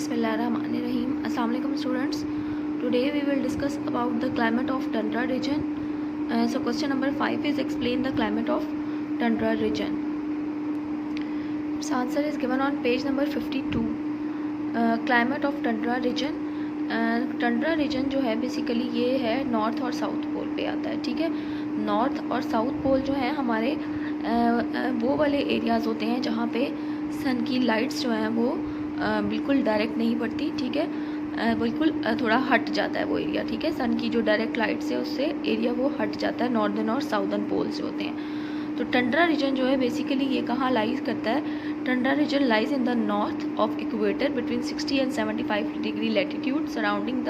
Bismillahirrahmanirrahim. Assalamu alaikum students. Today we will discuss about the climate of tundra region. So question number 5 is explain the climate of tundra region. Its answer is given on page number 52. Climate of tundra region. Tundra region जो है basically ये है north और south pole पे आता है, ठीक है। नॉर्थ और साउथ पोल जो है हमारे वो वाले एरियाज़ होते हैं जहाँ पे सन की लाइट्स जो हैं वो बिल्कुल डायरेक्ट नहीं पड़ती, ठीक है। बिल्कुल थोड़ा हट जाता है वो एरिया, ठीक है। सन की जो डायरेक्ट लाइट्स है उससे एरिया वो हट जाता है, नॉर्दर्न और साउदर्न पोल्स जो होते हैं। तो टंड्रा रीजन जो है बेसिकली ये कहाँ लाइज करता है? Tundra region lies in the north of equator between 60 and 75 degree latitude surrounding the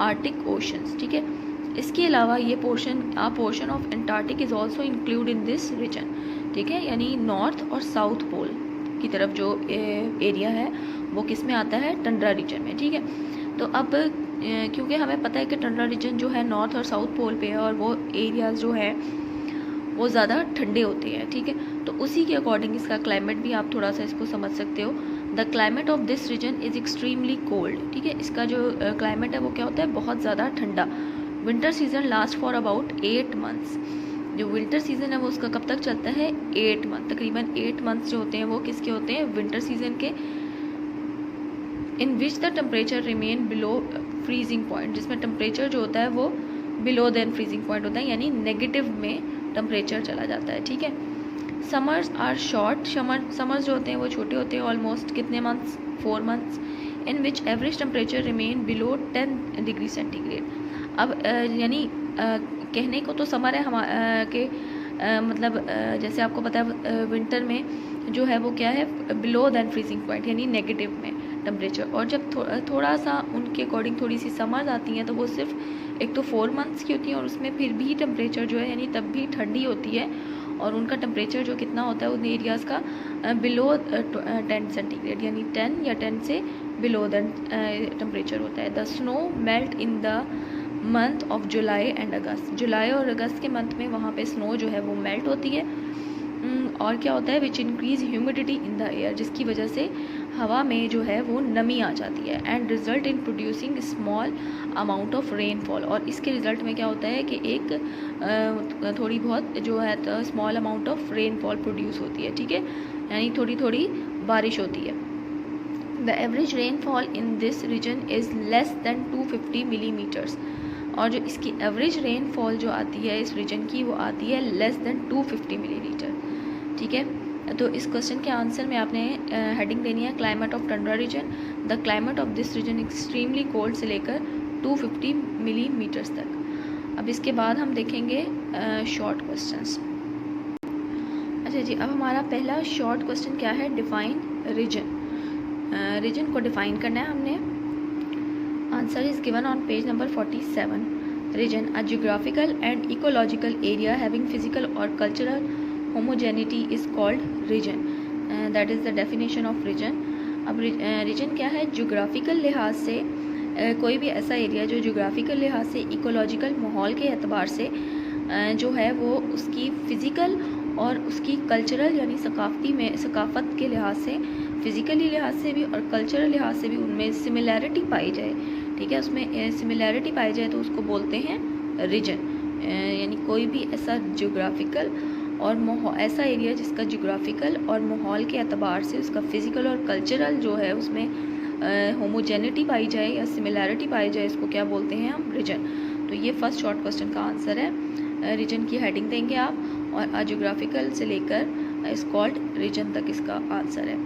Arctic oceans, ठीक है। इसके अलावा ये portion of Antarctic is also include in this region, ठीक है। यानी नॉर्थ और साउथ पोल की तरफ जो एरिया है वो किस में आता है? टंड्रा रीजन में, ठीक है। तो अब क्योंकि हमें पता है कि टंड्रा रीजन जो है नॉर्थ और साउथ पोल पे है और वो एरियाज जो है वो ज़्यादा ठंडे होते हैं, ठीक है। तो उसी के अकॉर्डिंग इसका क्लाइमेट भी आप थोड़ा सा इसको समझ सकते हो। The climate of this region is extremely cold, ठीक है। इसका जो क्लाइमेट है वो क्या होता है? बहुत ज़्यादा ठंडा। Winter season last for about 8 months. जो विंटर सीजन है वो उसका कब तक चलता है? 8 मंथ, तकरीबन 8 मंथ्स जो होते हैं वो किसके होते हैं? विंटर सीजन के। In which the temperature remain below freezing point, जिसमें टेम्परेचर जो होता है वो बिलो देन फ्रीजिंग पॉइंट होता है, यानी नेगेटिव में टेम्परेचर चला जाता है, ठीक है। समर्स आर शॉर्ट, समर्स जो होते हैं वो छोटे होते हैं, ऑलमोस्ट कितने months? 4 months. In which average temperature remain below 10 degree centigrade. अब यानी कहने को तो समर है मतलब जैसे आपको पता है विंटर में जो है वो क्या है? बिलो देन फ्रीजिंग पॉइंट, यानी नेगेटिव में टेम्परेचर। और जब थोड़ा सा उनके अकॉर्डिंग थोड़ी सी समर्स आती हैं तो वो सिर्फ एक तो 4 मंथ्स की होती हैं और उसमें फिर भी टेम्परेचर जो है यानी तब भी ठंडी होती है और उनका टेम्परेचर जो कितना होता है उन एरियाज़ का बिलो 10 सेंटीग्रेड, यानी 10 या 10 से बिलो देन टेम्परेचर होता है। The snow melt in the month of July and August. जुलाई और अगस्त के मंथ में वहाँ पे स्नो जो है वो मेल्ट होती है। और क्या होता है? Which increase humidity in the air, जिसकी वजह से हवा में जो है वो नमी आ जाती है। And result in producing small amount of rainfall, और इसके रिजल्ट में क्या होता है कि एक थोड़ी बहुत जो है तो small amount of rainfall produce होती है, ठीक है। यानी थोड़ी थोड़ी बारिश होती है। The average rainfall in this region is less than 250 millimetres, और जो इसकी एवरेज रेनफॉल जो आती है इस रीजन की वो आती है लेस दैन 250 मिलीमीटर, ठीक है। तो इस क्वेश्चन के आंसर में आपने हेडिंग देनी है climate of tundra region. The climate of this region extremely cold से लेकर 250 मिलीमीटर्स तक। अब इसके बाद हम देखेंगे शॉर्ट क्वेश्चंस। अच्छा जी, अब हमारा पहला शॉर्ट क्वेश्चन क्या है? Define region. रीजन को डिफाइन करना है हमने। Answer is given on page number 47. Region a geographical and ecological area having physical और cultural homogeneity is called region. That is the definition of region. अब region क्या है? जियोग्राफिकल लिहाज से कोई भी ऐसा एरिया जो जियोग्राफिकल लिहाज से, इकोलॉजिकल माहौल के एतबार से जो है वो उसकी फ़िज़िकल और उसकी कल्चरल यानी सकाफ़त के लिहाज से, फ़िज़िकली लिहाज से भी और कल्चरल लिहाज से भी उनमें सिमिलैरिटी पाई जाए, ठीक है। उसमें सिमिलैरिटी पाई जाए तो उसको बोलते हैं रीजन। यानी कोई भी ऐसा जियोग्राफिकल और ऐसा एरिया जिसका जियोग्राफिकल और माहौल के एतबार से उसका फ़िज़िकल और कल्चरल जो है उसमें होमोजेनिटी पाई जाए या सिमिलैरिटी पाई जाए, इसको क्या बोलते हैं हम? रीजन। तो ये फर्स्ट शॉर्ट क्वेश्चन का आंसर है। रीजन की हेडिंग देंगे आप और जियोग्राफिकल से लेकर इस कॉल्ड रीजन तक इसका आंसर है।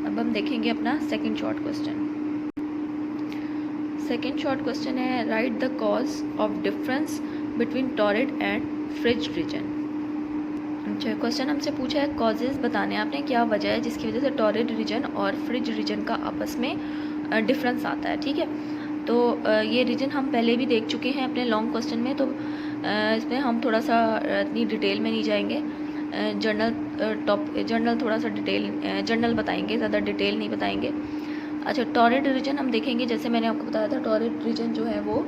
अब हम देखेंगे अपना second short question. Second short question है write the cause of difference between torrid and frigid region. अच्छा, क्वेश्चन हमसे पूछा है कॉजेज़ बताने आपने, क्या वजह है जिसकी वजह से टॉरिड रीजन और फ्रिज रीजन का आपस में डिफरेंस आता है, ठीक है। तो ये रीजन हम पहले भी देख चुके हैं अपने लॉन्ग क्वेश्चन में, तो इसमें हम थोड़ा सा इतनी डिटेल में नहीं जाएंगे। जनरल थोड़ा सा जनरल बताएंगे, ज़्यादा डिटेल नहीं बताएंगे। अच्छा, टॉरिड रीजन हम देखेंगे, जैसे मैंने आपको बताया था टॉरिड रीजन जो है वो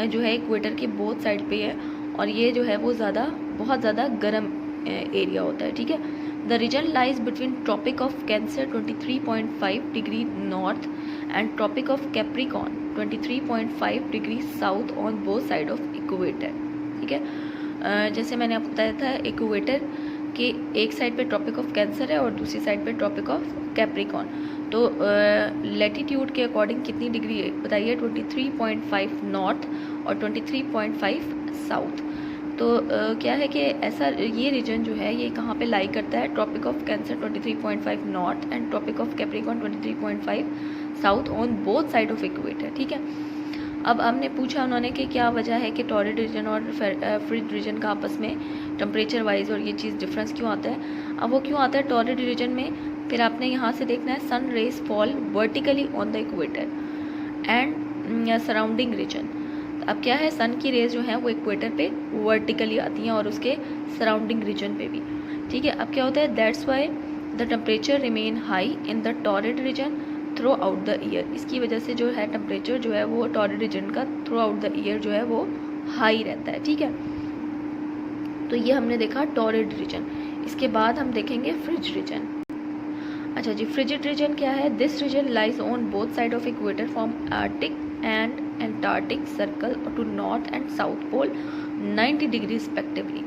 जो है इक्वेटर के बोथ साइड पे है और ये जो है वो बहुत ज़्यादा गर्म एरिया होता है, ठीक है। The region lies between Tropic of Cancer 23.5 degree north and Tropic of Capricorn 23.5 degree south on both side of equator. ठीक है, जैसे मैंने आपको बताया था इक्वेटर के एक साइड पे ट्रॉपिक ऑफ कैंसर है और दूसरी साइड पे ट्रॉपिक ऑफ कैप्रिकॉन। तो लैटिट्यूड के अकॉर्डिंग कितनी डिग्री बताइए, 23.5 नॉर्थ और 23.5 साउथ। तो क्या है कि ऐसा ये रीजन जो है ये कहाँ पे लाई करता है, Tropic of Cancer 23.5 north and Tropic of Capricorn 23.5 south on both side of equator. ठीक है, अब हमने पूछा उन्होंने कि क्या वजह है कि टॉरिड रीजन और फ्रिज रीजन का आपस में टेम्परेचर वाइज और ये चीज़ डिफरेंस क्यों आता है। अब वो क्यों आता है टॉरिड रीजन में, फिर आपने यहाँ से देखना है sun rays fall vertically on the equator and surrounding region. अब क्या है, सन की रेज जो है वो इक्वेटर पे वर्टिकली आती हैं और उसके सराउंडिंग रीजन पे भी। ठीक है, अब क्या होता है, that's why the temperature remain high in the torrid region throughout the year. इसकी वजह से जो है टेम्परेचर जो है वो टॉरिड रीजन का थ्रू आउट द ईयर जो है वो हाई रहता है। ठीक है, तो ये हमने देखा टॉरिड रीजन। इसके बाद हम देखेंगे फ्रिज रीजन। अच्छा जी, फ्रिजिड रीजन क्या है, this region lies on both side of equator from Arctic and Antarctic circle to north and south pole 90 degree respectively.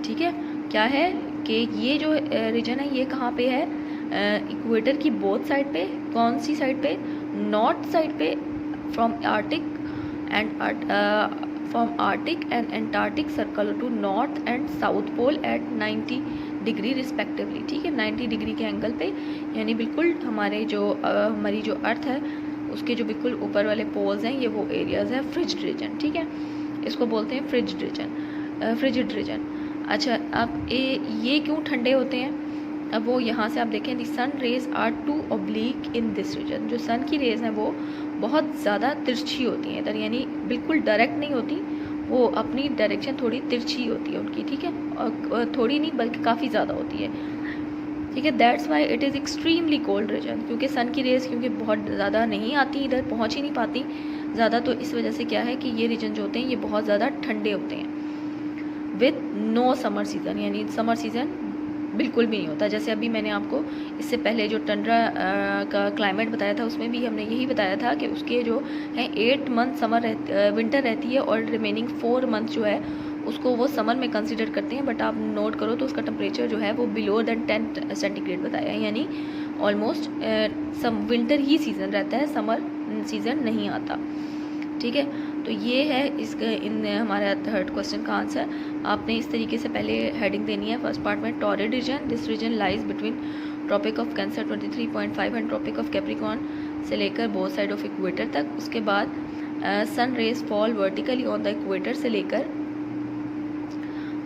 ठीक है, क्या है कि ये जो रीजन है ये कहाँ पे है, इक्वेटर की बोथ साइड पे। कौन सी साइड पे, नॉर्थ साइड पे from Arctic and Antarctic circle to north and south pole at 90 degree respectively. ठीक है, 90 डिग्री के एंगल पे, यानी बिल्कुल हमारी जो अर्थ है उसके जो बिल्कुल ऊपर वाले पोल्स हैं ये वो एरियाज है फ्रिजिड रीजन। ठीक है, इसको बोलते हैं फ्रिजिड रीजन। अच्छा, अब ये क्यों ठंडे होते हैं, अब वो यहाँ से आप देखें, the sun rays are too oblique in this region. जो सन की रेज हैं वो बहुत ज़्यादा तिरछी होती हैं, यानी बिल्कुल डायरेक्ट नहीं होती, वो अपनी डायरेक्शन थोड़ी तिरछी होती है उनकी। ठीक है, और थोड़ी नहीं बल्कि काफ़ी ज़्यादा होती है। ठीक है, that's why it is extremely cold region, क्योंकि सन की रेज क्योंकि बहुत ज़्यादा नहीं आती, इधर पहुँच ही नहीं पाती ज़्यादा, तो इस वजह से क्या है कि ये रीजन जो होते हैं ये बहुत ज़्यादा ठंडे होते हैं। विद नो समर सीज़न, यानी समर सीज़न बिल्कुल भी नहीं होता। जैसे अभी मैंने आपको इससे पहले जो टंड्रा का क्लाइमेट बताया था उसमें भी हमने यही बताया था कि उसके जो है 8 मंथ विंटर रहती है और रिमेनिंग 4 मंथ जो है उसको वो समर में कंसिडर करते हैं। बट आप नोट करो तो उसका टेम्परेचर जो है वो बिलो दैन 10 सेंटीग्रेड बताया है, यानी ऑलमोस्ट विंटर ही सीज़न रहता है, समर सीज़न नहीं आता। ठीक है, तो ये है इन हमारा थर्ड क्वेश्चन का आंसर। आपने इस तरीके से पहले हेडिंग देनी है फर्स्ट पार्ट में, torrid region, this region lies between Tropic of Cancer 23.5 and Tropic of Capricorn से लेकर बोथ साइड ऑफ इक्वेटर तक। उसके बाद sun rays fall vertically on the equator से लेकर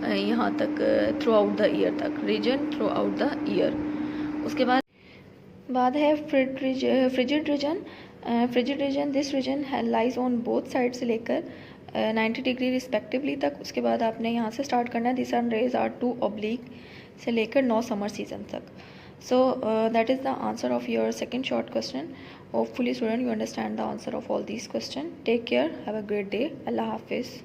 यहाँ तक थ्रू आउट द ईयर तक, region throughout the year. उसके बाद है frigid region. Frigid region, this region lies on both side से लेकर 90 डिग्री रिस्पेक्टिवली तक। उसके बाद आपने यहाँ से स्टार्ट करना है, the sun rays are too oblique से लेकर 9 समर सीजन तक। So that is the answer of your second short question. Hopefully student you understand the answer of all these question. Take care, have a great day, अल्लाह हाफिज़।